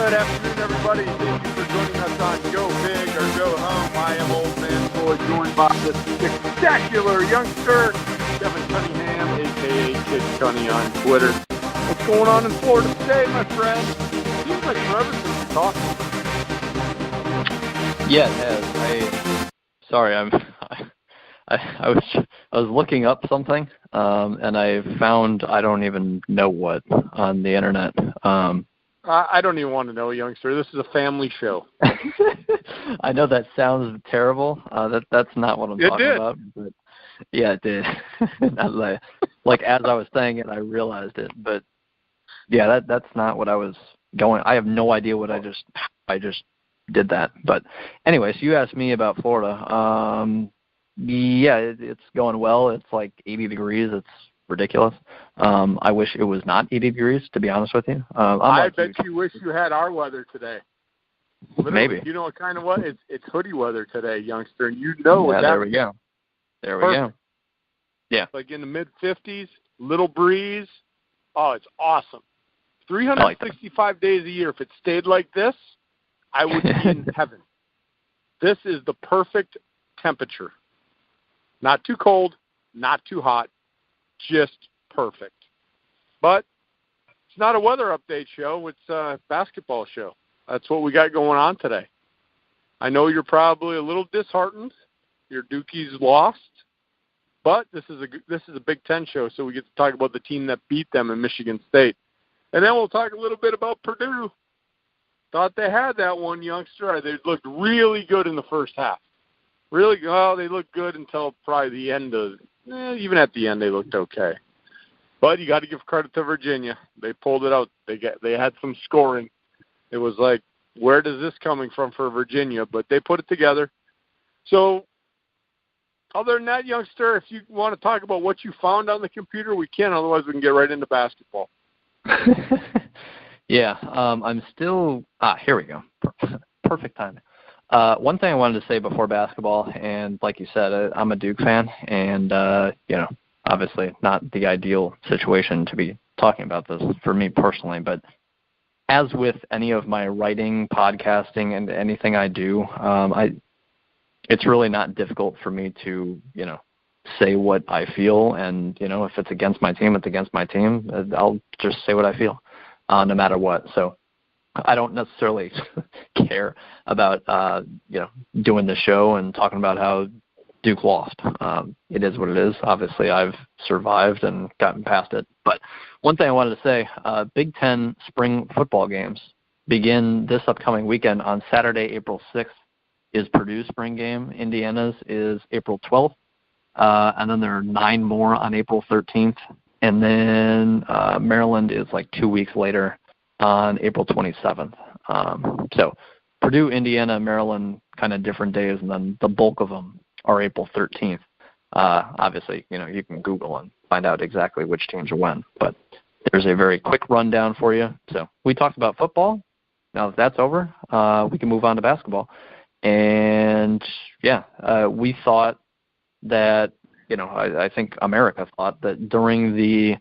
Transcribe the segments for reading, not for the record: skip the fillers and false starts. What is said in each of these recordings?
Good afternoon, everybody. Thank you for joining us on Go Big or Go Home. I am Old Man Troy, joined by the spectacular youngster, Kevin Cunningham, a.k.a. Kid Cunny on Twitter. What's going on in Florida today, my friend? Seems like forever since we talked. Yeah, it has. I was looking up something, and I found I don't even know what on the internet. I don't even want to know, youngster. This is a family show. I know that sounds terrible. That's not what I'm talking about. But yeah, it did. like as I was saying it, I realized it. But yeah, that's not what I was going. I have no idea what I just did that. But anyway, so you asked me about Florida. Yeah, it's going well. It's like 80 degrees. It's ridiculous. I wish it was not 80 degrees, to be honest with you. I bet you wish you had our weather today. Literally, maybe. You know what kind of what? It's hoodie weather today, youngster, and you know what that there we go. There we go. Yeah. Like in the mid-50s, little breeze. Oh, it's awesome. 365 days a year. If it stayed like this, I would be in heaven. This is the perfect temperature. Not too cold, not too hot, just perfect. But it's not a weather update show. It's a basketball show. That's what we got going on today. I know you're probably a little disheartened. Your Dukies lost. But this is a Big Ten show, so we get to talk about the team that beat them in Michigan State. And then we'll talk a little bit about Purdue. Thought they had that one, youngster. They looked really good in the first half. Really, well, they looked good until probably the end of, even at the end they looked okay. But you got to give credit to Virginia. They pulled it out. They had some scoring. It was like, where does this coming from for Virginia? But they put it together. So other than that, youngster, if you want to talk about what you found on the computer, we can. Otherwise, we can get right into basketball. Yeah, I'm still – here we go. Perfect timing. One thing I wanted to say before basketball, and like you said, I'm a Duke fan, and, obviously not the ideal situation to be talking about this for me personally, but as with any of my writing, podcasting, and anything I do, it's really not difficult for me to, say what I feel, and, if it's against my team, it's against my team. I'll just say what I feel, no matter what. So I don't necessarily care about, doing the show and talking about how Duke lost. It is what it is. Obviously, I've survived and gotten past it. But one thing I wanted to say, Big Ten spring football games begin this upcoming weekend. On Saturday, April 6th is Purdue's spring game. Indiana's is April 12th. And then there are 9 more on April 13th. And then Maryland is like 2 weeks later on April 27th. So Purdue, Indiana, Maryland, kind of different days, and then the bulk of them are April 13th. Obviously, you can Google and find out exactly which teams are when. But there's a very quick rundown for you. So we talked about football. Now that that's over, we can move on to basketball. And, we thought that, I think America thought that during the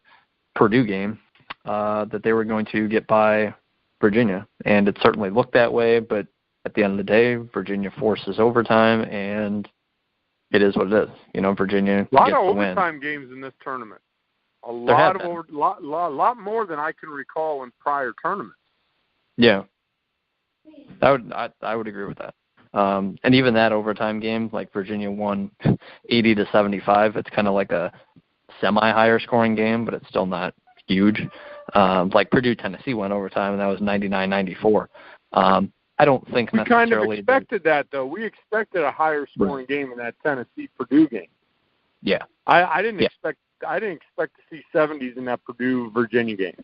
Purdue game that they were going to get by Virginia. And it certainly looked that way, but at the end of the day, Virginia forces overtime, and it is what it is. Virginia gets the win. A lot of overtime games in this tournament. A lot more than I can recall in prior tournaments. Yeah, I would agree with that. And even that overtime game, like Virginia won 80-75. It's kind of like a semi-higher scoring game, but it's still not huge. Like Purdue, Tennessee went overtime, and that was 99-94. I don't think we necessarily. We kind of expected that, though. We expected a higher scoring game in that Tennessee-Purdue game. Yeah. I didn't expect to see 70s in that Purdue-Virginia game.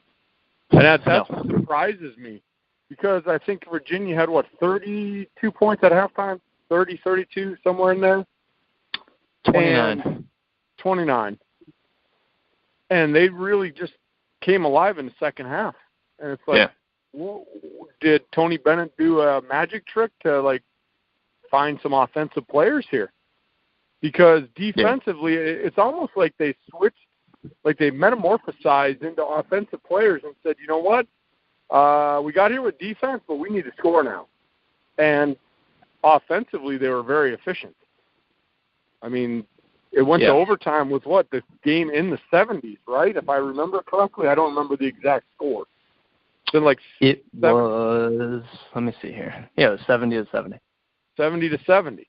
And that's what surprises me, because I think Virginia had, 32 points at halftime? 30, 32, somewhere in there? 29. And they really just came alive in the second half. And it's like, did Tony Bennett do a magic trick to, find some offensive players here? Because defensively, it's almost like they switched, like they metamorphosized into offensive players and said, you know what? We got here with defense, but we need to score now. And offensively, they were very efficient. I mean, it went to overtime with the game in the 70s, right? If I remember correctly. I don't remember the exact score. It was, let me see here. Yeah, it was 70-70. 70-70.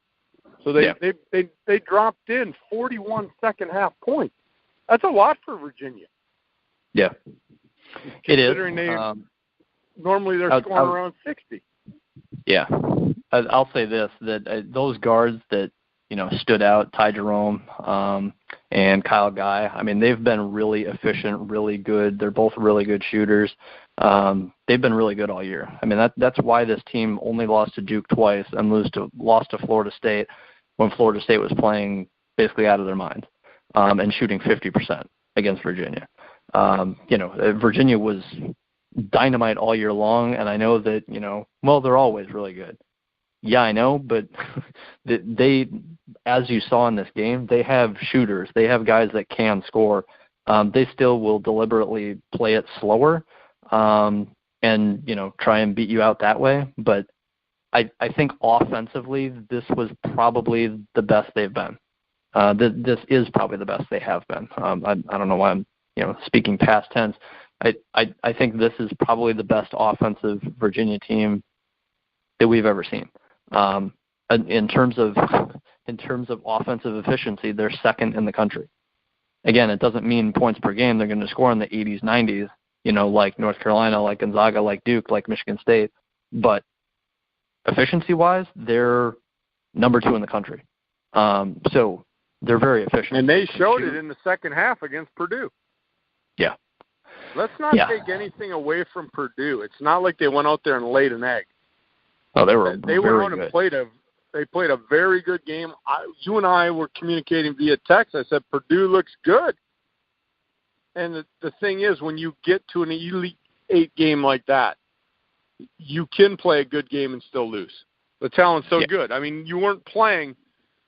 So they dropped in 41 second half points. That's a lot for Virginia. Yeah, it is. Considering normally they're scoring around 60. Yeah, I'll say this, that those guards that, stood out, Ty Jerome and Kyle Guy, I mean, they've been really efficient, really good. They're both really good shooters. They've been really good all year. I mean, that's why this team only lost to Duke twice and lost to Florida State when Florida State was playing basically out of their minds and shooting 50% against Virginia. Virginia was dynamite all year long, and I know that, they're always really good. Yeah, I know, but they, as you saw in this game, they have shooters. They have guys that can score. They still will deliberately play it slower and, try and beat you out that way. But I think offensively, this was probably the best they've been. This is probably the best they have been. I don't know why I'm, speaking past tense. I think this is probably the best offensive Virginia team that we've ever seen. In terms of offensive efficiency, they're second in the country. Again, it doesn't mean points per game they're going to score in the 80s, 90s, like North Carolina, like Gonzaga, like Duke, like Michigan State. But efficiency-wise, they're number 2 in the country. So they're very efficient. And they showed it in the second half against Purdue. Yeah. Let's not take anything away from Purdue. It's not like they went out there and laid an egg. Oh, they went out and played a very good game. You and I were communicating via text. I said, Purdue looks good. And the thing is, when you get to an Elite 8 game like that, you can play a good game and still lose. The talent's so good. I mean, you weren't playing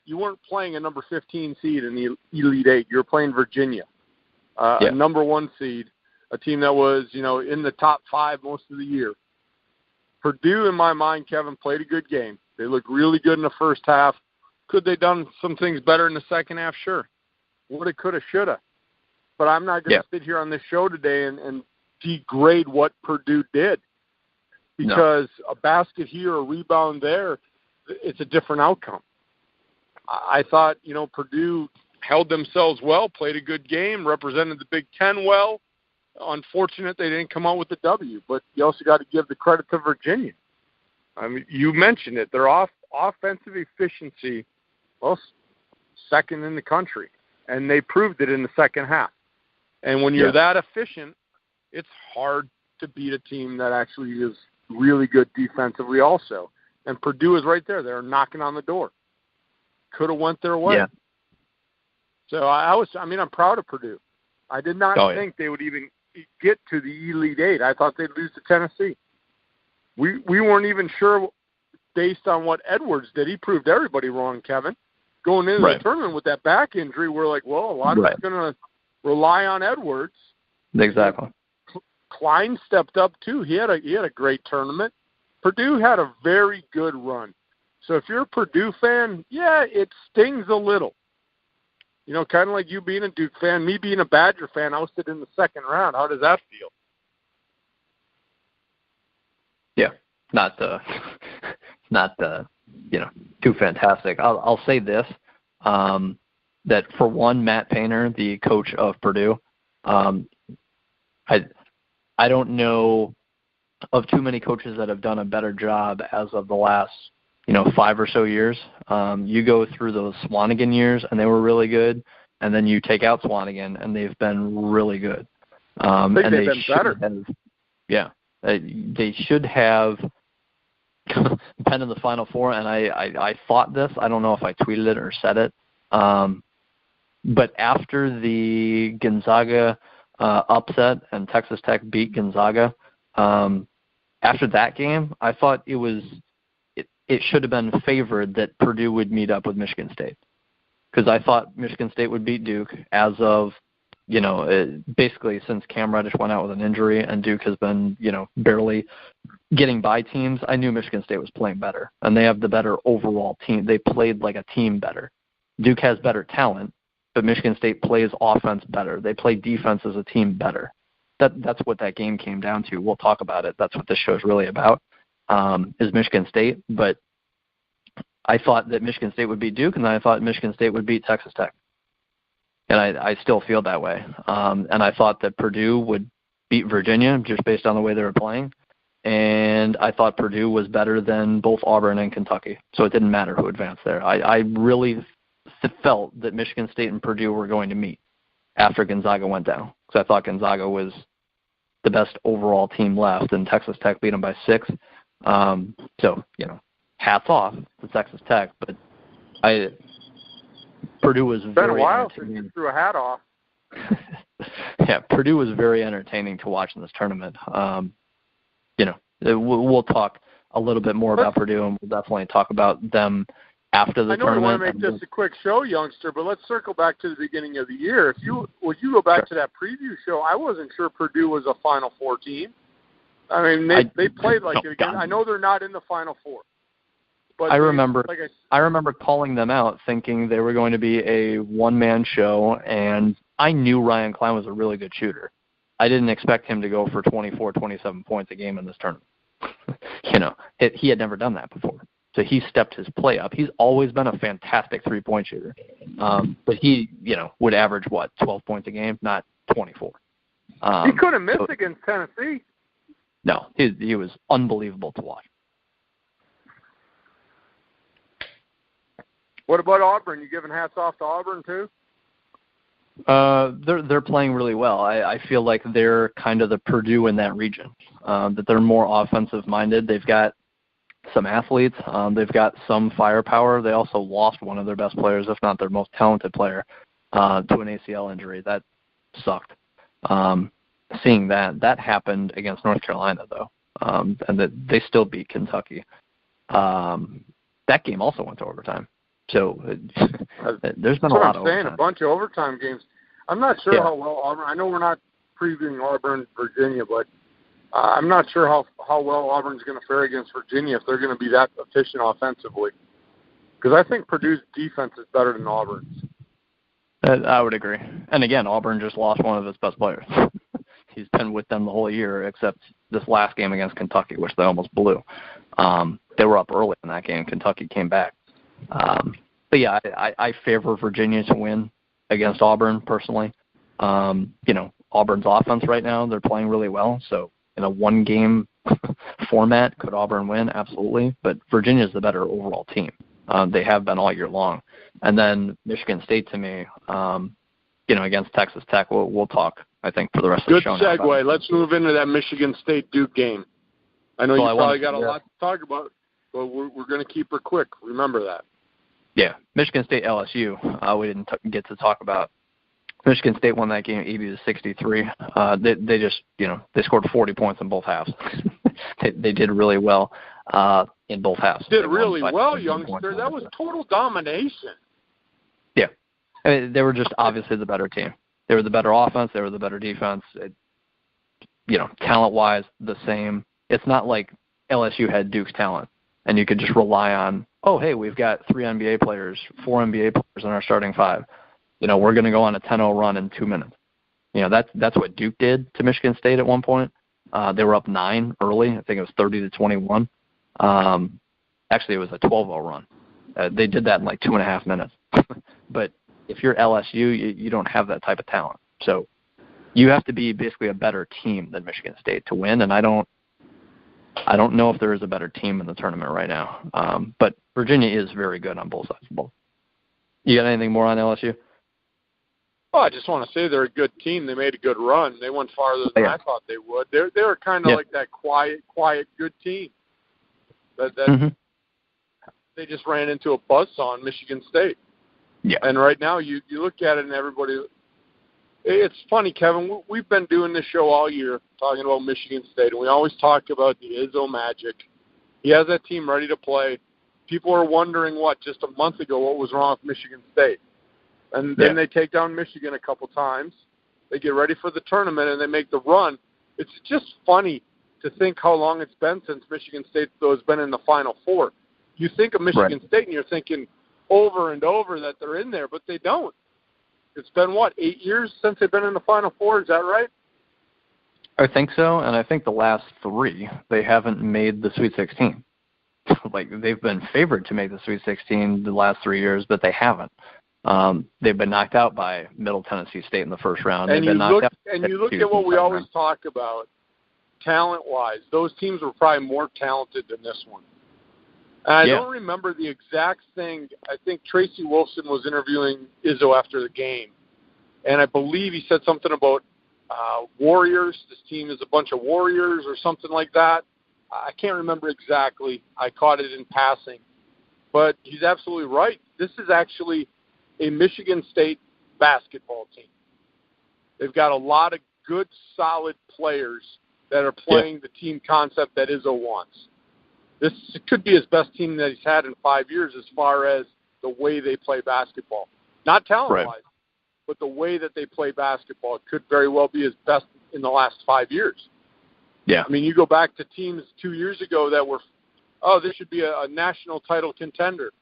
a number 15 seed in the Elite 8. You were playing Virginia, a number 1 seed, a team that was, in the top 5 most of the year. Purdue, in my mind, Kevin, played a good game. They looked really good in the first half. Could they done some things better in the second half? Sure. Woulda, coulda, shoulda. But I'm not going to sit here on this show today and degrade what Purdue did. Because a basket here, a rebound there, it's a different outcome. I thought, Purdue held themselves well, played a good game, represented the Big Ten well. Unfortunate they didn't come out with the W, but you also got to give the credit to Virginia. I mean, you mentioned it. Their offensive efficiency, second in the country, and they proved it in the second half. And when you're that efficient, it's hard to beat a team that actually is really good defensively also. And Purdue is right there. They're knocking on the door. Could have went their way. Yeah. So I'm proud of Purdue. I did not think they would even get to the Elite 8. I thought they'd lose to Tennessee. We weren't even sure based on what Edwards did. He proved everybody wrong, Kevin. Going into the tournament with that back injury, we're like, well, a lot of it's going to rely on Edwards. Exactly. Klein stepped up too. He had a great tournament. Purdue had a very good run. So if you're a Purdue fan, it stings a little. Kind of like you being a Duke fan, me being a Badger fan, ousted in the second round. How does that feel? Yeah, not too fantastic. I'll say this, that for one, Matt Painter, the coach of Purdue, I don't know of too many coaches that have done a better job as of the last 5 or so years. You go through those Swanigan years, and they were really good, and then you take out Swanigan, and they've been really good. I think they've been better. They should have been in the Final Four, and I thought this. I don't know if I tweeted it or said it. But after the Gonzaga upset and Texas Tech beat Gonzaga, after that game, I thought it should have been favored that Purdue would meet up with Michigan State, because I thought Michigan State would beat Duke as of basically since Cam Reddish went out with an injury and Duke has been, barely getting by teams, I knew Michigan State was playing better. And they have the better overall team. They played like a team better. Duke has better talent, but Michigan State plays offense better. They play defense as a team better. That's what that game came down to. We'll talk about it. That's what this show is really about, is Michigan State. But I thought that Michigan State would beat Duke, and then I thought Michigan State would beat Texas Tech. And I still feel that way. And I thought that Purdue would beat Virginia just based on the way they were playing. And I thought Purdue was better than both Auburn and Kentucky. So it didn't matter who advanced there. I really felt that Michigan State and Purdue were going to meet after Gonzaga went down. Because I thought Gonzaga was the best overall team left, and Texas Tech beat them by 6. So, hats off to Texas Tech. But Purdue was very entertaining. It's been a while since you threw a hat off. Yeah, Purdue was very entertaining to watch in this tournament. We'll talk a little bit more about Purdue, and we'll definitely talk about them after the tournament. I know you want to make this a quick show, youngster, but let's circle back to the beginning of the year. Would you go back to that preview show? I wasn't sure Purdue was a Final Four team. I mean, they played like it again. I know they're not in the Final Four. But I remember calling them out thinking they were going to be a one-man show, and I knew Ryan Klein was a really good shooter. I didn't expect him to go for 24, 27 points a game in this tournament. He had never done that before. So he stepped his play up. He's always been a fantastic three-point shooter. But he, would average, 12 points a game, not 24. He couldn't miss against Tennessee. No, he was unbelievable to watch. What about Auburn? You giving hats off to Auburn too? They're playing really well. I feel like they're kind of the Purdue in that region. That they're more offensive minded. They've got some athletes. They've got some firepower. They also lost one of their best players, if not their most talented player, to an ACL injury. That sucked. Seeing that happened against North Carolina though, and that they still beat Kentucky. That game also went to overtime. So there's been a lot of overtime. A bunch of overtime games. I'm not sure how well Auburn. I know we're not previewing Auburn, Virginia, but I'm not sure how well Auburn's going to fare against Virginia if they're going to be that efficient offensively. Because I think Purdue's defense is better than Auburn's. I would agree. And again, Auburn just lost one of its best players. He's been with them the whole year, except this last game against Kentucky, which they almost blew. They were up early in that game. Kentucky came back. But yeah, I favor Virginia to win against Auburn personally. Auburn's offense right now, they're playing really well. So in a one-game format, could Auburn win? Absolutely. But Virginia's the better overall team. They have been all year long. And then Michigan State to me, against Texas Tech, we'll talk, I think, for the rest of the show. Good segue. Let's move into that Michigan State-Duke game. I know you probably got a lot to talk about, but we're going to keep her quick. Remember that. Yeah, Michigan State LSU. We didn't get to talk about. Michigan State won that game 80-63. They just, they scored 40 points in both halves. they did really well in both halves. Did really well, youngster. That was total domination. Yeah, I mean, they were just obviously the better team. They were the better offense. They were the better defense. Talent-wise, the same. It's not like LSU had Duke's talent, and you could just rely on, oh, hey, we've got 4 NBA players in our starting 5. We're going to go on a 10-0 run in 2 minutes. That's what Duke did to Michigan State at one point. They were up 9 early. I think it was 30-21. Actually, it was a 12-0 run. They did that in like 2.5 minutes. But if you're LSU, you don't have that type of talent. So you have to be basically a better team than Michigan State to win, and I don't know if there is a better team in the tournament right now. But Virginia is very good on both sides of the ball. You got anything more on LSU? Oh, I just want to say they're a good team. They made a good run. They went farther than I thought they would. They were kind of like that quiet, good team. They just ran into a buzzsaw in Michigan State. Yeah. And right now you look at it and everybody – it's funny, Kevin. We've been doing this show all year talking about Michigan State, and we always talk about the Izzo magic. He has that team ready to play. People are wondering just a month ago what was wrong with Michigan State. And then they take down Michigan a couple times. They get ready for the tournament, and they make the run. It's just funny to think how long it's been since Michigan State, though, has been in the Final Four. You think of Michigan State, and you're thinking over and over that they're in there, but they don't. It's been, 8 years since they've been in the Final Four? Is that right? I think so, and I think the last 3, they haven't made the Sweet 16. Like, they've been favored to make the Sweet 16 the last 3 years, but they haven't. They've been knocked out by Middle Tennessee State in the first round. And you look at what we always talk about, talent-wise. Those teams were probably more talented than this one. And I don't remember the exact thing. I think Tracy Wolfson was interviewing Izzo after the game, and I believe he said something about warriors. This team is a bunch of warriors or something like that. I can't remember exactly. I caught it in passing. But he's absolutely right. This is actually a Michigan State basketball team. They've got a lot of good, solid players that are playing the team concept that Izzo wants. This could be his best team that he's had in 5 years as far as the way they play basketball. Not talent-wise, but the way that they play basketball. It could very well be his best in the last 5 years. Yeah. I mean, you go back to teams 2 years ago that were, this should be a national title contender.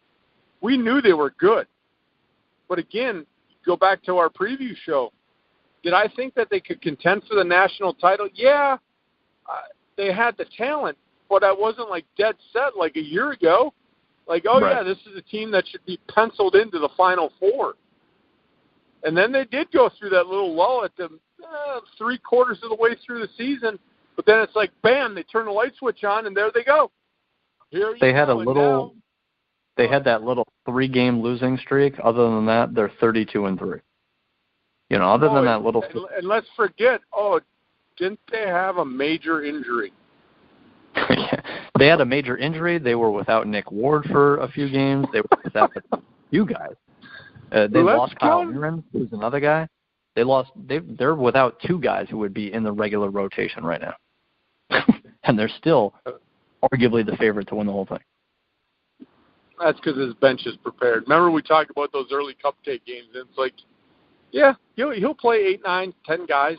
We knew they were good. But again, go back to our preview show. Did I think that they could contend for the national title? Yeah, they had the talent, but I wasn't like dead set like a year ago. Like, this is a team that should be penciled into the Final Four. And then they did go through that little lull at the 3/4 of the way through the season. But then it's like, bam, they turn the light switch on, and there they go. They had that little 3-game losing streak. Other than that, they're 32-3. You know, other than that little. And let's forget, didn't they have a major injury? They had a major injury. They were without Nick Ward for a few games. They were without a few guys. They lost Kyle Aaron, who's another guy. They're without 2 guys who would be in the regular rotation right now. And they're still arguably the favorite to win the whole thing. That's because his bench is prepared. Remember we talked about those early cupcake games, and it's like, he'll play 8, 9, 10 guys,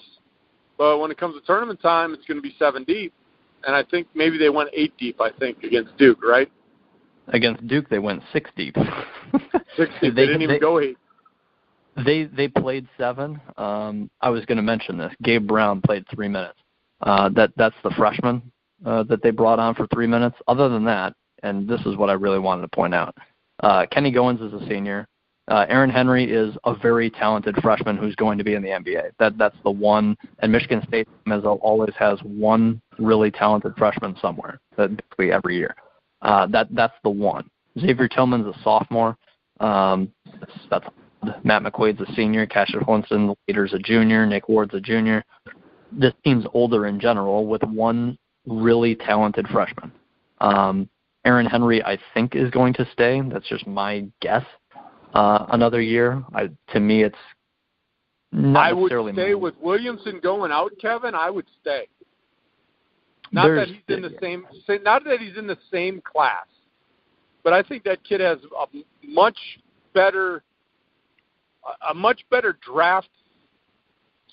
but when it comes to tournament time, it's going to be 7 deep. And I think maybe they went 8 deep, against Duke, right? Against Duke, they went 6 deep. 6 deep. They didn't even go 8. They played 7. I was going to mention this. Gabe Brown played 3 minutes. That's the freshman that they brought on for 3 minutes. Other than that, and this is what I really wanted to point out, Kenny Goins is a senior. Aaron Henry is a very talented freshman who's going to be in the NBA. That's the one, and Michigan State always has one really talented freshman somewhere, basically every year. That's the one. Xavier Tillman's a sophomore. That's Matt McQuaid's a senior. Cassius Winston, the leader's a junior. Nick Ward's a junior. This team's older in general with one really talented freshman. Aaron Henry, I think, is going to stay. That's just my guess. Another year. To me, it's not necessarily. I would stay with Williamson going out, Kevin. I would stay. Not that he's in the same class, but I think that kid has a much better draft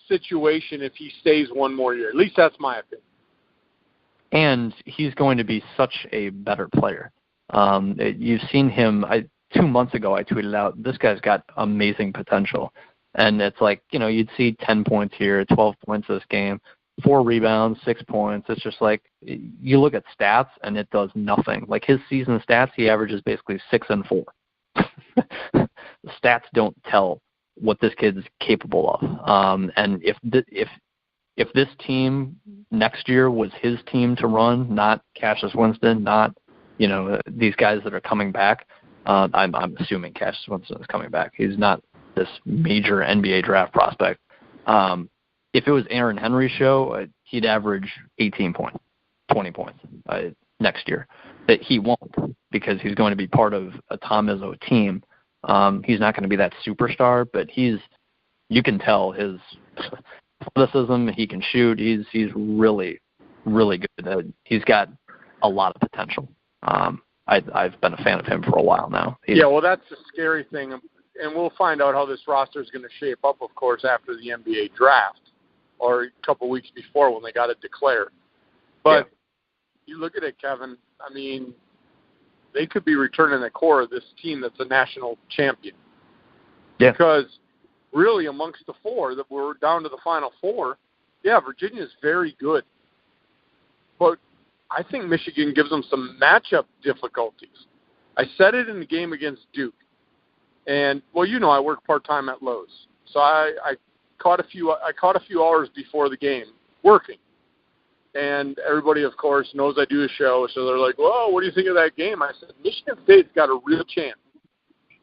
situation if he stays one more year. At least that's my opinion. And he's going to be such a better player. You've seen him. 2 months ago, I tweeted out, this guy's got amazing potential. And it's like, you'd see 10 points here, 12 points this game, 4 rebounds, 6 points. It's just like, you look at stats, and it does nothing. Like his season stats, he averages basically 6 and 4. The stats don't tell what this kid's capable of. And if this team next year was his team to run, not Cassius Winston, not these guys that are coming back, I'm assuming Cassius Winston is coming back. He's not this major NBA draft prospect. If it was Aaron Henry's show, he'd average 18 points, 20 points next year. That he won't, because he's going to be part of a Tom Izzo team. He's not going to be that superstar, but you can tell his athleticism. He can shoot. He's really, really good. He's got a lot of potential. I've been a fan of him for a while now. Well, that's the scary thing. and we'll find out how this roster is going to shape up, of course, after the NBA draft or a couple weeks before when they got it declared. But you look at it, Kevin, I mean, they could be returning the core of this team that's a national champion. Yeah. Because really amongst the four that we're down to the Final Four, Virginia's very good. But I think Michigan gives them some matchup difficulties. I said it in the game against Duke. And, well, you know, I work part-time at Lowe's. So I caught a few hours before the game working. And everybody, of course, knows I do a show. So they're like, whoa, what do you think of that game? I said, Michigan State's got a real chance.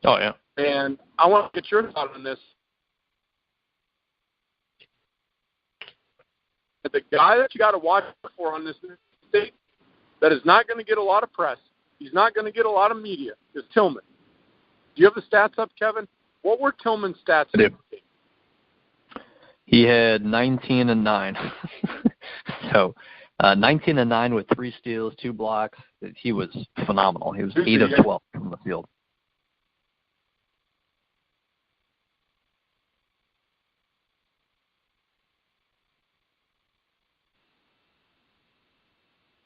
Oh, yeah. And I want to get your thought on this. The guy that you got to watch for on this state that is not going to get a lot of press, he's not going to get a lot of media, is Tillman. Do you have the stats up, Kevin? What were Tillman's stats? I do. He had 19 and 9. So 19 and 9 with 3 steals, 2 blocks. He was phenomenal. He was 8 of 12 from the field.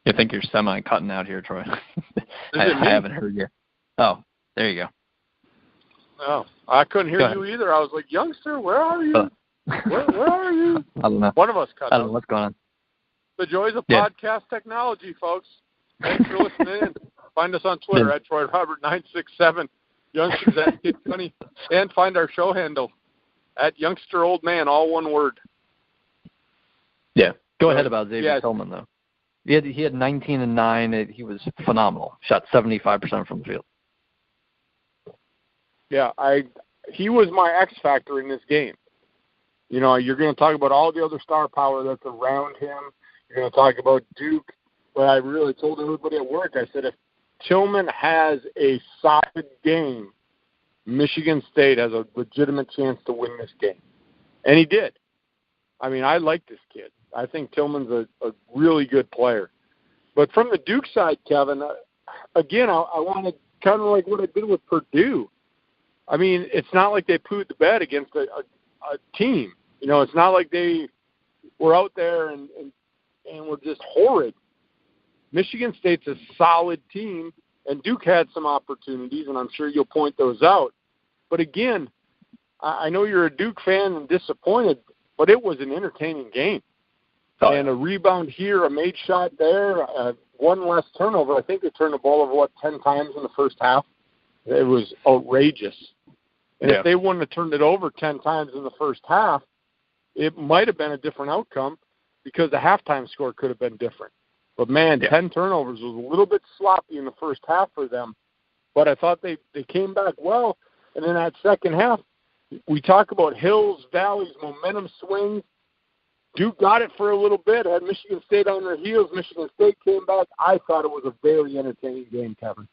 I think you're semi-cutting out here, Troy. I haven't heard you. Oh, there you go. Oh, I couldn't hear you either. I was like, youngster, where are you? Where are you? I don't know. One of us cut out. I don't know what's going on. The joys of podcast technology, folks. Thanks for listening in. Find us on Twitter at TroyRobert967, Youngsters at Kid20, and find our show handle at Youngster Old Man, all one word. Yeah. Go ahead about Xavier Tillman, though. He had 19 and 9. He was phenomenal. Shot 75% from the field. Yeah, he was my X factor in this game. You know, you're going to talk about all the other star power that's around him. You're going to talk about Duke. But I really told everybody at work, I said, if Tillman has a solid game, Michigan State has a legitimate chance to win this game. And he did. I mean, I like this kid. I think Tillman's a really good player. But from the Duke side, Kevin, again, I want to kind of like what I did with Purdue. I mean, it's not like they pooed the bed against a team. You know, it's not like they were out there and were just horrid. Michigan State's a solid team, and Duke had some opportunities, and I'm sure you'll point those out. But again, I know you're a Duke fan and disappointed, but it was an entertaining game. And a rebound here, a made shot there, one less turnover. I think they turned the ball over, 10 times in the first half? It was outrageous. And if they wouldn't have turned it over 10 times in the first half, it might have been a different outcome because the halftime score could have been different. But, man, 10 turnovers was a little bit sloppy in the first half for them. But I thought they came back well. And in that second half, we talk about hills, valleys, momentum swings. Duke got it for a little bit, had Michigan State on their heels. Michigan State came back. I thought it was a very entertaining game, Kevin.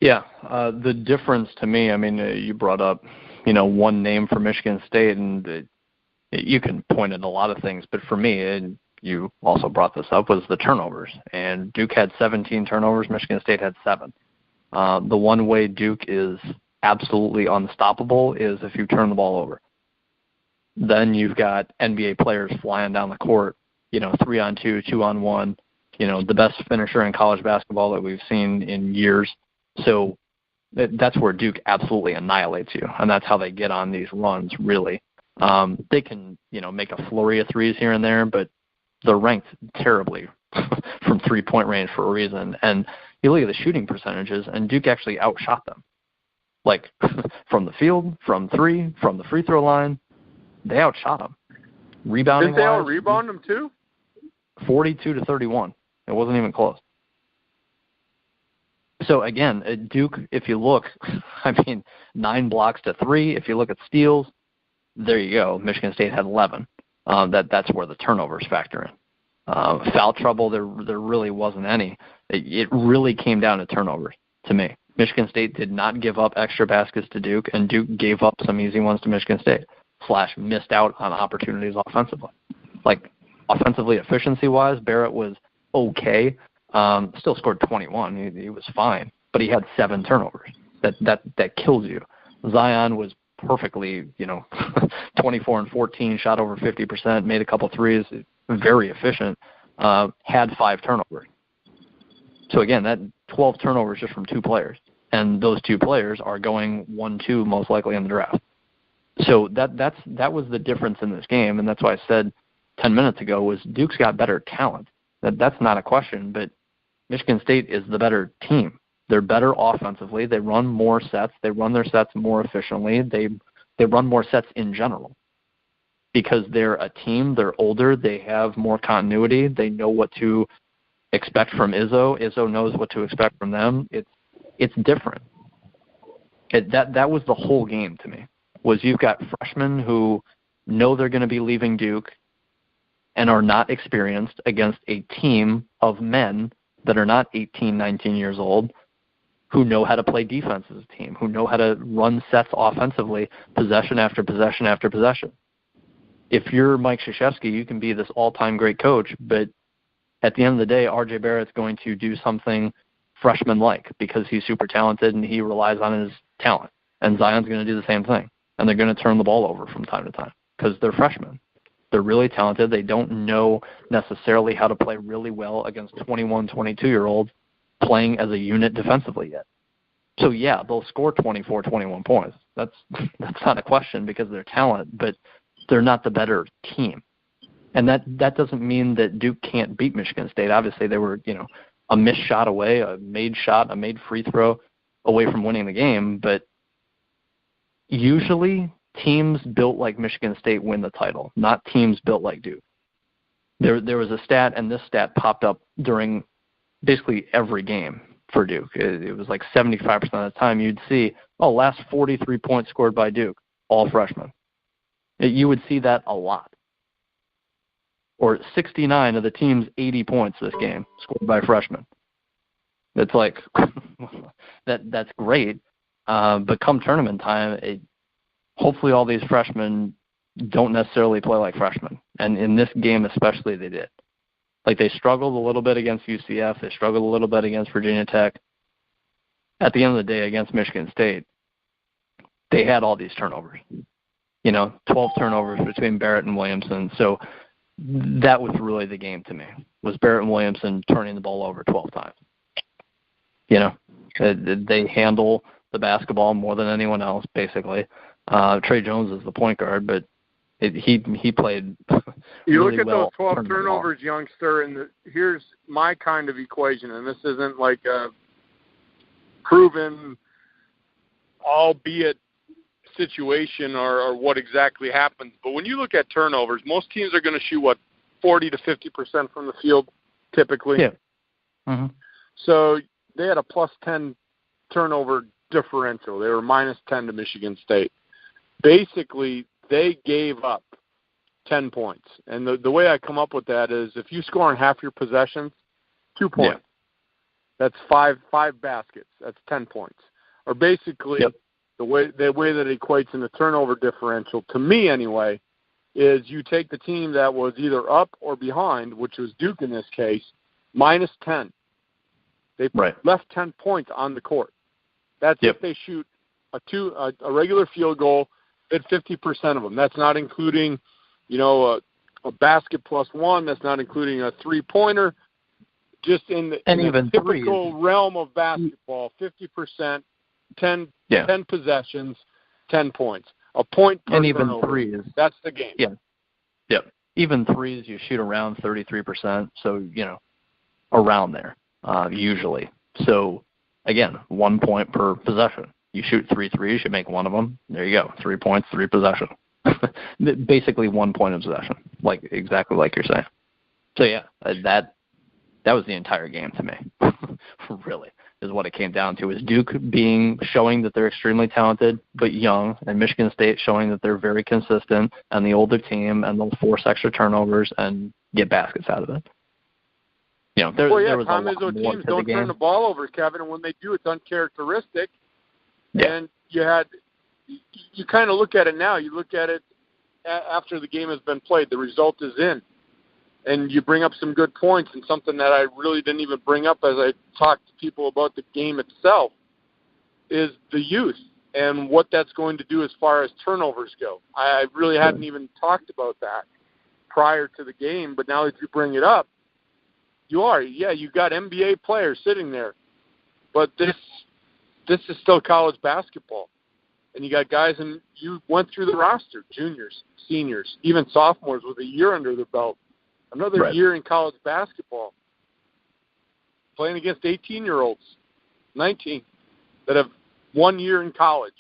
Yeah, the difference to me, I mean, you brought up, one name for Michigan State, and you can point at a lot of things, but for me, and you also brought this up, was the turnovers. And Duke had 17 turnovers, Michigan State had 7. The one way Duke is absolutely unstoppable is if you turn the ball over. Then you've got NBA players flying down the court, 3-on-2, 2-on-1, the best finisher in college basketball that we've seen in years. So that's where Duke absolutely annihilates you, and that's how they get on these runs, really. They can, make a flurry of threes here and there, but they're ranked terribly from three-point range for a reason. And you look at the shooting percentages, and Duke actually outshot them. Like, from the field, from three, from the free throw line, they outshot them. Rebounding-wise, didn't they all rebound them too? 42-31. It wasn't even close. So, again, Duke, if you look, 9 blocks to 3. If you look at steals, there you go. Michigan State had 11. That's where the turnovers factor in. Foul trouble, there really wasn't any. It really came down to turnovers to me. Michigan State did not give up extra baskets to Duke, and Duke gave up some easy ones to Michigan State, / missed out on opportunities offensively. Like, offensively, efficiency-wise, Barrett was okay. Still scored 21. He was fine, but he had 7 turnovers. That kills you. Zion was perfectly, 24 and 14, shot over 50%, made a couple threes, very efficient, had 5 turnovers. So again, that 12 turnovers just from 2 players. And those 2 players are going 1-2 most likely in the draft. So that was the difference in this game, and that's why I said 10 minutes ago was Duke's got better talent. That's not a question, but Michigan State is the better team. They're better offensively. They run more sets. They run their sets more efficiently. They run more sets in general because they're a team. They're older. They have more continuity. They know what to expect from Izzo. Izzo knows what to expect from them. It's different. That was the whole game to me, was you've got freshmen who know they're going to be leaving Duke and are not experienced against a team of men that are not 18, 19 years old, who know how to play defense as a team, who know how to run sets offensively, possession after possession after possession. If you're Mike Krzyzewski, you can be this all-time great coach, but at the end of the day, R.J. Barrett's going to do something freshman-like because he's super talented and he relies on his talent. And Zion's going to do the same thing. And they're going to turn the ball over from time to time because they're freshmen. They're really talented. They don't know necessarily how to play really well against 21, 22-year-olds playing as a unit defensively yet. So, yeah, they'll score 24, 21 points. That's not a question because of their talent, but they're not the better team. And that doesn't mean that Duke can't beat Michigan State. Obviously, they were, a missed shot away, a made free throw away from winning the game. But usually teams built like Michigan State win the title, not teams built like Duke. There was a stat, and this stat popped up during basically every game for Duke. It was like 75% of the time you'd see, last 43 points scored by Duke, all freshmen. You would see that a lot. Or 69 of the team's 80 points this game scored by freshmen. It's like, that's great. But come tournament time, hopefully all these freshmen don't necessarily play like freshmen. And in this game especially, they did. Like, they struggled a little bit against UCF. They struggled a little bit against Virginia Tech. At the end of the day, against Michigan State, they had all these turnovers. 12 turnovers between Barrett and Williamson. So that was really the game to me, was Barrett and Williamson turning the ball over 12 times. They handle the basketball more than anyone else, basically. Trey Jones is the point guard, but he played you really look at well. Those 12 turnovers, youngster, and here's my kind of equation, and this isn't like a proven, albeit situation or what exactly happens. But when you look at turnovers, most teams are going to shoot, 40 to 50% from the field typically. Yeah. Mm-hmm. So they had a plus 10 turnover differential. They were minus 10 to Michigan State. Basically, they gave up 10 points. And the way I come up with that is if you score on half your possessions, 2 points. Yeah. That's five baskets. That's 10 points. Or basically, yep. The way that it equates in the turnover differential, to me anyway, is you take the team that was either up or behind, which was Duke in this case, minus 10. They left 10 points on the court. That's if they shoot a regular field goal at 50% of them. That's not including, a basket plus one. That's not including a three-pointer. Just in the typical realm of basketball, 50%, 10 possessions, 10 points. A point per and even turnover. Threes. That's the game. Yeah. Yep. Even threes, you shoot around 33%, so, around there, usually. So, again, 1 point per possession. You shoot 3 threes, you make one of them. There you go. 3 points, 3 possession. Basically 1 point of possession, exactly like you're saying. So, yeah, that was the entire game to me, really, is what it came down to, is Duke showing that they're extremely talented but young, and Michigan State showing that they're very consistent and the older team, and they'll force extra turnovers and get baskets out of it. There was a lot more to teams the don't game. turn the ball over, Kevin, and when they do, it's uncharacteristic. Yeah. And you kind of look at it now. You look at it after the game has been played. The result is in. And you bring up some good points, and something that I really didn't even bring up as I talked to people about the game itself is the youth. and what that's going to do as far as turnovers go. I really hadn't even talked about that prior to the game, but now that you bring it up, you've got NBA players sitting there, but this is still college basketball. And you got guys, and you went through the roster, juniors, seniors, even sophomores with a year under their belt, another year in college basketball, playing against 18-year-olds, 19, that have 1 year in college.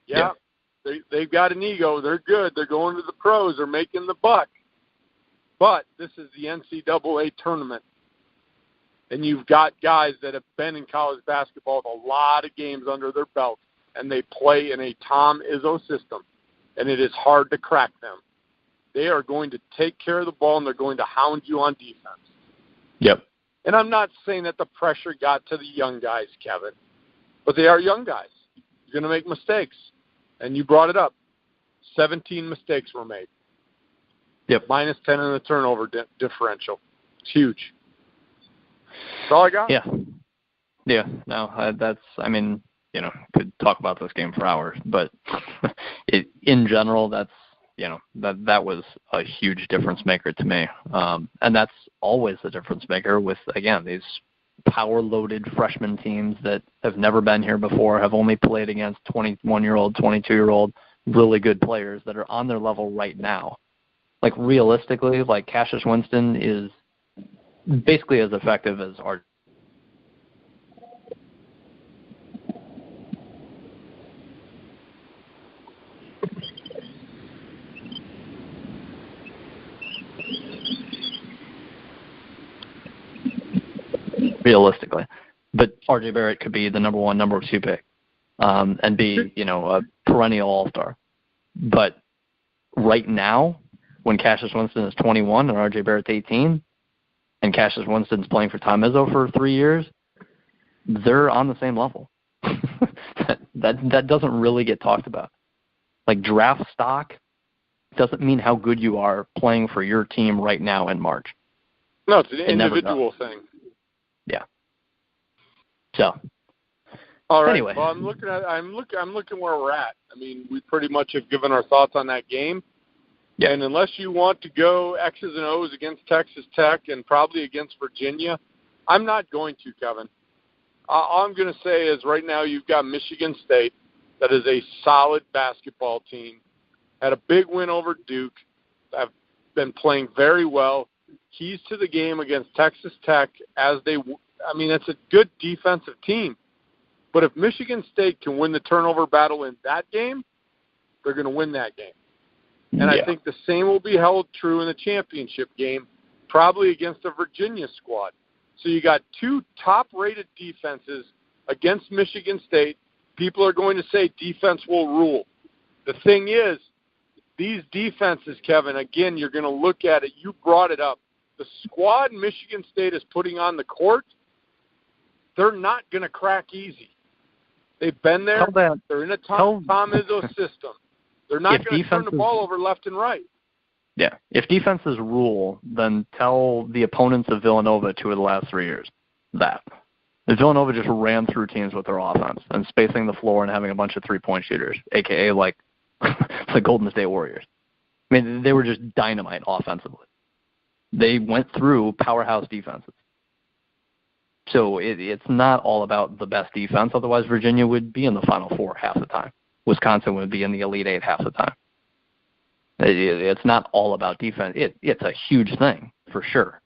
They've got an ego. They're good. They're going to the pros. They're making the buck. But this is the NCAA tournament. And you've got guys that have been in college basketball with a lot of games under their belt, and they play in a Tom Izzo system, and it is hard to crack them. They are going to take care of the ball, and they're going to hound you on defense. Yep. And I'm not saying that the pressure got to the young guys, Kevin, but they are young guys. You're going to make mistakes, and you brought it up. 17 mistakes were made. Yep. Minus 10 in the turnover differential. It's huge. That's all I got. Yeah. No, could talk about this game for hours, but in general, that's, that was a huge difference maker to me. And that's always the difference maker with, again, these power-loaded freshman teams that have never been here before, have only played against 21-year-old, 22-year-old, really good players that are on their level right now. Like, realistically, like, Cassius Winston is basically as effective as our realistically. But RJ Barrett could be the number 1, number 2 pick, and be, a perennial all-star. But right now, when Cassius Winston is 21 and RJ Barrett's 18, and Cassius Winston's playing for Tom Izzo for 3 years, they're on the same level. that doesn't really get talked about. Like, draft stock doesn't mean how good you are playing for your team right now in March. No, it's an individual thing. Yeah. So. All right. Anyway. Well, I'm looking where we're at. I mean, we pretty much have given our thoughts on that game. Yeah. And unless you want to go X's and O's against Texas Tech and probably against Virginia, I'm not going to, Kevin. All I'm going to say is right now you've got Michigan State, that is a solid basketball team, had a big win over Duke, have been playing very well. Keys to the game against Texas Tech it's a good defensive team. But if Michigan State can win the turnover battle in that game, they're going to win that game. And I think the same will be held true in the championship game, probably against a Virginia squad. So you got 2 top-rated defenses against Michigan State. People are going to say defense will rule. The thing is, these defenses, Kevin, again, you're going to look at it. You brought it up. The squad Michigan State is putting on the court, they're not going to crack easy. They've been there. They're in a Tom Izzo system. They're not going to turn the ball over left and right. Yeah. If defenses rule, then tell the opponents of Villanova 2 of the last 3 years that. Villanova just ran through teams with their offense and spacing the floor and having a bunch of three-point shooters, a.k.a. like the Golden State Warriors. I mean, they were just dynamite offensively. They went through powerhouse defenses. So it's not all about the best defense. Otherwise, Virginia would be in the Final Four half the time. Wisconsin would be in the Elite Eight half the time. It's not all about defense. It's a huge thing, for sure.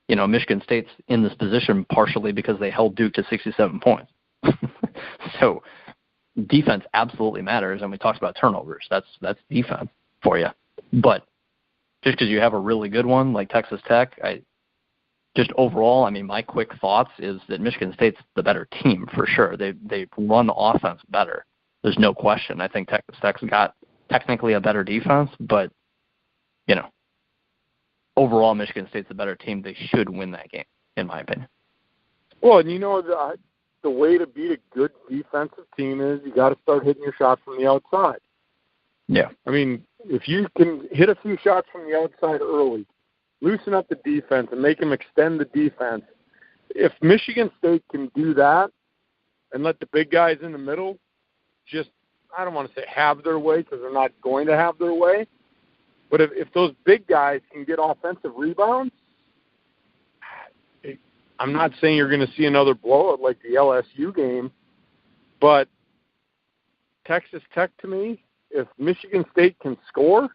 Michigan State's in this position partially because they held Duke to 67 points. So defense absolutely matters, and we talked about turnovers. That's defense for you. But just because you have a really good one like Texas Tech, just overall, my quick thoughts is that Michigan State's the better team for sure. They run offense better. There's no question. I think Texas Tech's got technically a better defense, but, overall Michigan State's a better team. They should win that game, in my opinion. Well, and the way to beat a good defensive team is you got to start hitting your shots from the outside. Yeah. If you can hit a few shots from the outside early, loosen up the defense and make them extend the defense. If Michigan State can do that and let the big guys in the middle just I don't want to say have their way because they're not going to have their way. But if those big guys can get offensive rebounds, I'm not saying you're going to see another blowout like the LSU game, but Texas Tech, to me, if Michigan State can score,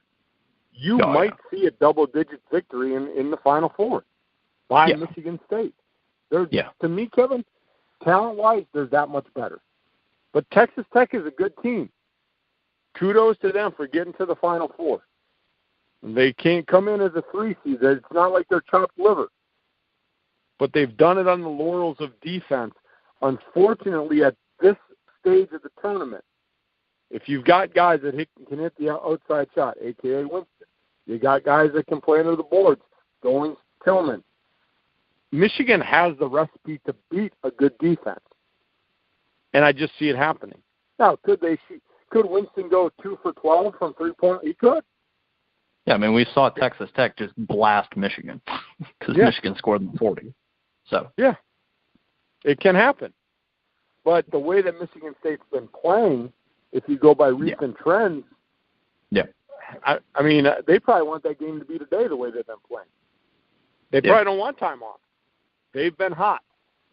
you might see a double-digit victory in the Final Four by Michigan State. To me, Kevin, talent-wise, they're that much better. But Texas Tech is a good team. Kudos to them for getting to the Final Four. They can't come in as a 3 seed. It's not like they're chopped liver. But they've done it on the laurels of defense. Unfortunately, at this stage of the tournament, if you've got guys that can hit the outside shot, a.k.a. Winston, you got guys that can play under the boards, Goins, Tillman. Michigan has the recipe to beat a good defense. And I just see it happening. Now, could Winston go 2 for 12 from 3-point? He could. Yeah, I mean, we saw Texas Tech just blast Michigan because Michigan scored them 40. So yeah, it can happen. But the way that Michigan State's been playing, if you go by recent trends, I mean, they probably want that game to be today the way they've been playing. They probably don't want time off. They've been hot.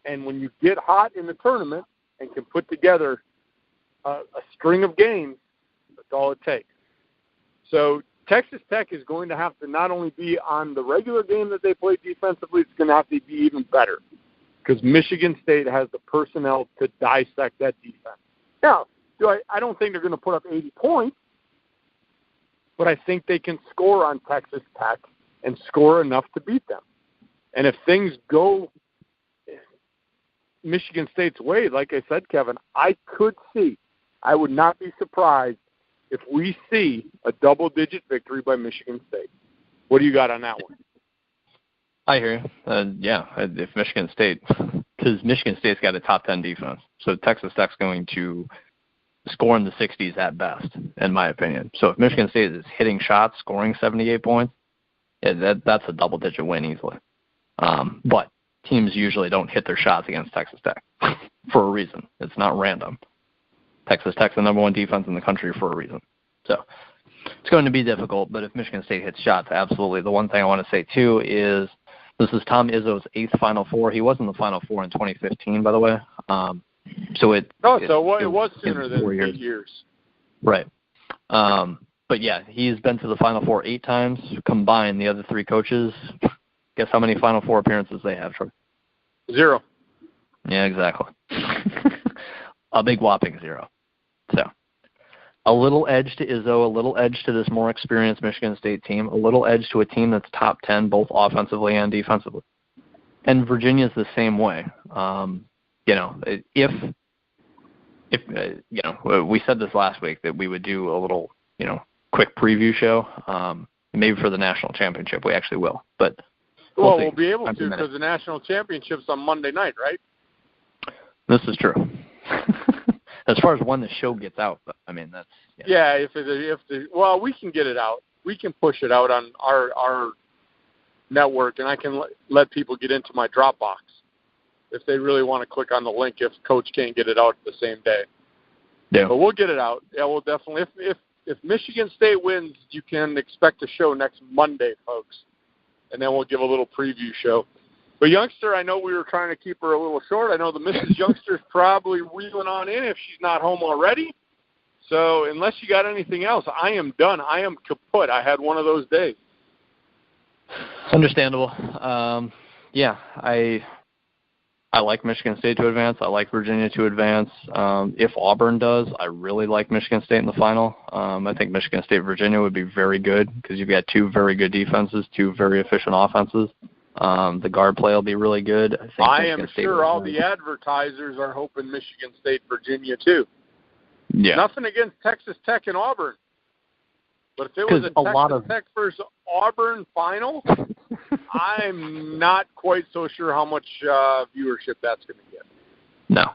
And when you get hot in the tournament and can put together a string of games, that's all it takes. So Texas Tech is going to have to not only be on the regular game that they play defensively, it's going to have to be even better because Michigan State has the personnel to dissect that defense. Now, I don't think they're going to put up 80 points, but I think they can score on Texas Tech and score enough to beat them. And if things go Michigan State's way, like I said, Kevin, I would not be surprised if we see a double-digit victory by Michigan State. What do you got on that one? I hear you. If Michigan State, because Michigan State's got a top 10 defense, so Texas Tech's going to score in the 60s at best, in my opinion. So if Michigan State is hitting shots, scoring 78 points, that's a double-digit win easily. But teams usually don't hit their shots against Texas Tech for a reason. It's not random. Texas Tech's the number 1 defense in the country for a reason. So it's going to be difficult, but if Michigan State hits shots, absolutely. The one thing I want to say, too, is this is Tom Izzo's 8th Final Four. He was in the Final Four in 2015, by the way. It was sooner than 8 years. Right. But, yeah, he's been to the Final Four 8 times. Combined, the other 3 coaches, guess how many Final Four appearances they have, Troy? 0. Yeah, exactly. A big whopping 0. So a little edge to Izzo, a little edge to this more experienced Michigan State team, a little edge to a team that's top 10 both offensively and defensively. And Virginia's the same way. If we said this last week that we would do a little, quick preview show, maybe for the national championship. We actually will. But we'll be able to because the national championship's on Monday night, right? This is true. As far as when the show gets out, I mean that's we can get it out. We can push it out on our network, and I can let people get into my Dropbox if they really want to click on the link. If Coach can't get it out the same day, but we'll get it out. Yeah, we'll definitely. If Michigan State wins, you can expect a show next Monday, folks, and then we'll give a little preview show. But Youngster, I know we were trying to keep her a little short. I know the Mrs. Youngster's probably wheeling on in if she's not home already. So unless you got anything else, I am done. I am kaput. I had one of those days. Understandable. I like Michigan State to advance. I like Virginia to advance. If Auburn does, I really like Michigan State in the final. I think Michigan State-Virginia would be very good because you've got 2 very good defenses, 2 very efficient offenses. The guard play will be really good. I am sure all the advertisers are hoping Michigan State, Virginia, too. Yeah. Nothing against Texas Tech and Auburn. But if it was a Texas Tech versus Auburn final, I'm not quite so sure how much viewership that's going to get. No,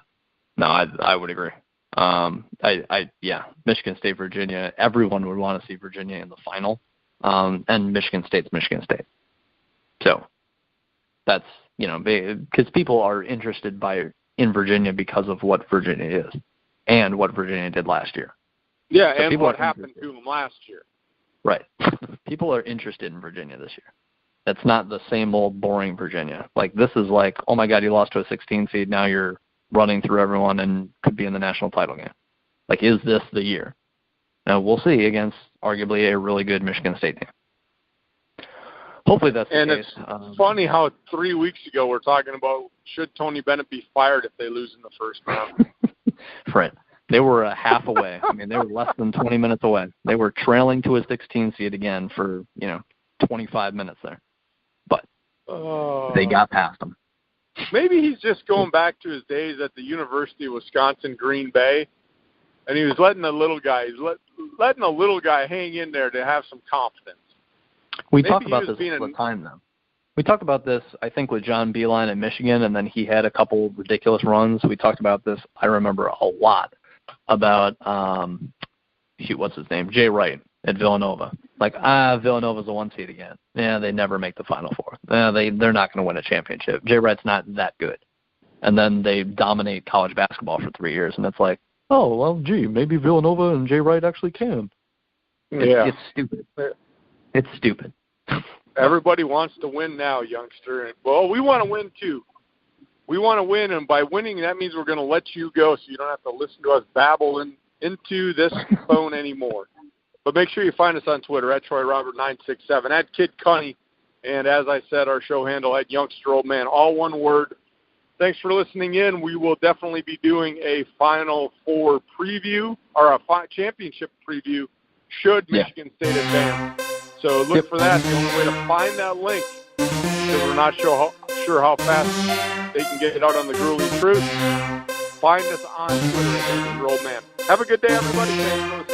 I would agree. Michigan State, Virginia, everyone would want to see Virginia in the final. And Michigan State's Michigan State. So that's, because people are interested in Virginia because of what Virginia is and what Virginia did last year. Yeah, so and what happened to him last year. Right. People are interested in Virginia this year. It's not the same old boring Virginia. Like, this is like, oh my God, you lost to a 16 seed. Now you're running through everyone and could be in the national title game. Like, is this the year? Now, we'll see against arguably a really good Michigan State team. Hopefully that's the case. And it's funny how 3 weeks ago we're talking about should Tony Bennett be fired if they lose in the first round. Right. They were a half away. I mean, they were less than 20 minutes away. They were trailing to a 16 seed again for, 25 minutes there. But they got past them. Maybe he's just going back to his days at the University of Wisconsin, Green Bay, and he was letting the little guy, hang in there to have some confidence. We talk about this all the time, though. We talked about this, I think, with John Beilein at Michigan, and then he had a couple ridiculous runs. We talked about this, I remember, a lot about, what's his name, Jay Wright at Villanova. Like, Villanova's a one seed again. Yeah, they never make the Final Four. They're not going to win a championship. Jay Wright's not that good. And then they dominate college basketball for 3 years, and it's like, oh, well, gee, maybe Villanova and Jay Wright actually can. It's stupid. It's stupid. Everybody wants to win now, youngster. Well, we want to win, too. We want to win, and by winning, that means we're going to let you go so you don't have to listen to us babble into this phone anymore. But make sure you find us on Twitter, at TroyRobert967, at Kid Cunny, and as I said, our show handle, at Youngster Old Man, all one word. Thanks for listening in. We will definitely be doing a Final Four preview, or a championship preview, should Michigan State advance. So look for that. The only way to find that link, because we're not sure how fast they can get it out on the grueling truth, find us on Twitter at Youngster Old Man. Have a good day, everybody. Thanks for listening.